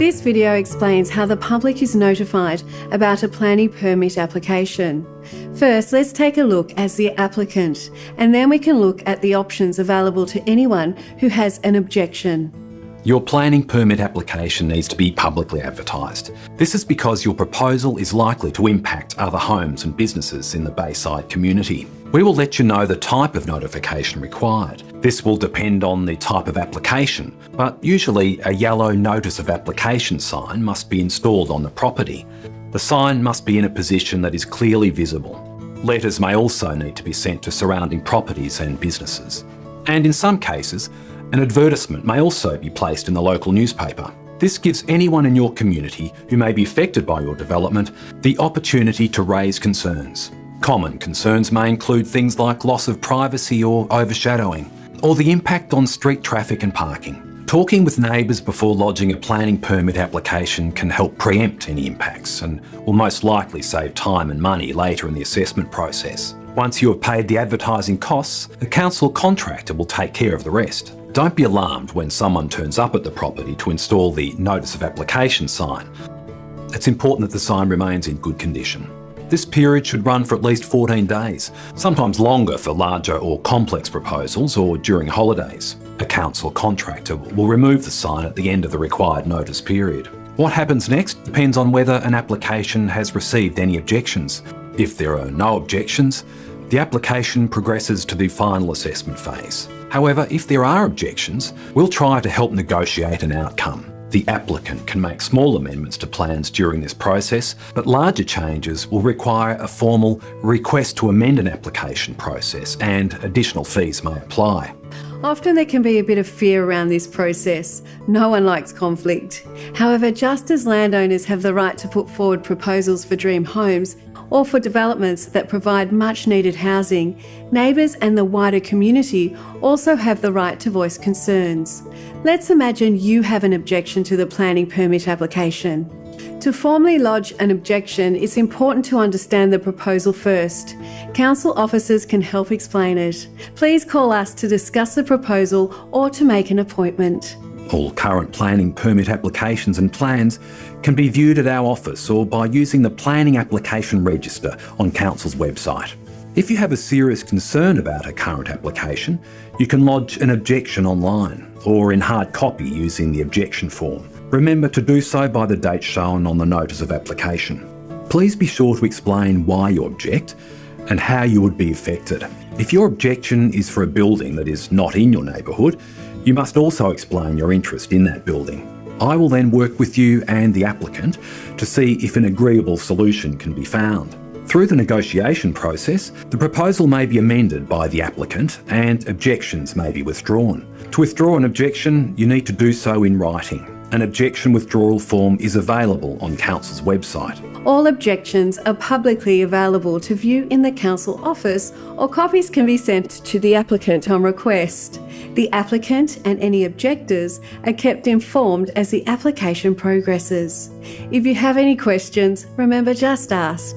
This video explains how the public is notified about a planning permit application. First, let's take a look as the applicant, and then we can look at the options available to anyone who has an objection. Your planning permit application needs to be publicly advertised. This is because your proposal is likely to impact other homes and businesses in the Bayside community. We will let you know the type of notification required. This will depend on the type of application, but usually a yellow notice of application sign must be installed on the property. The sign must be in a position that is clearly visible. Letters may also need to be sent to surrounding properties and businesses. And in some cases, an advertisement may also be placed in the local newspaper. This gives anyone in your community who may be affected by your development the opportunity to raise concerns. Common concerns may include things like loss of privacy or overshadowing, or the impact on street traffic and parking. Talking with neighbours before lodging a planning permit application can help preempt any impacts and will most likely save time and money later in the assessment process. Once you have paid the advertising costs, a council contractor will take care of the rest. Don't be alarmed when someone turns up at the property to install the notice of application sign. It's important that the sign remains in good condition. This period should run for at least 14 days, sometimes longer for larger or complex proposals or during holidays. A council contractor will remove the sign at the end of the required notice period. What happens next depends on whether an application has received any objections. If there are no objections, the application progresses to the final assessment phase. However, if there are objections, we'll try to help negotiate an outcome. The applicant can make small amendments to plans during this process, but larger changes will require a formal request to amend an application process, and additional fees may apply. Often there can be a bit of fear around this process. No one likes conflict. However, just as landowners have the right to put forward proposals for dream homes or for developments that provide much needed housing, neighbours and the wider community also have the right to voice concerns. Let's imagine you have an objection to the planning permit application. To formally lodge an objection, it's important to understand the proposal first. Council officers can help explain it. Please call us to discuss the proposal or to make an appointment. All current planning permit applications and plans can be viewed at our office or by using the Planning Application Register on Council's website. If you have a serious concern about a current application, you can lodge an objection online or in hard copy using the objection form. Remember to do so by the date shown on the notice of application. Please be sure to explain why you object and how you would be affected. If your objection is for a building that is not in your neighbourhood, you must also explain your interest in that building. I will then work with you and the applicant to see if an agreeable solution can be found. Through the negotiation process, the proposal may be amended by the applicant and objections may be withdrawn. To withdraw an objection, you need to do so in writing. An objection withdrawal form is available on Council's website. All objections are publicly available to view in the Council office, or copies can be sent to the applicant on request. The applicant and any objectors are kept informed as the application progresses. If you have any questions, remember, just ask.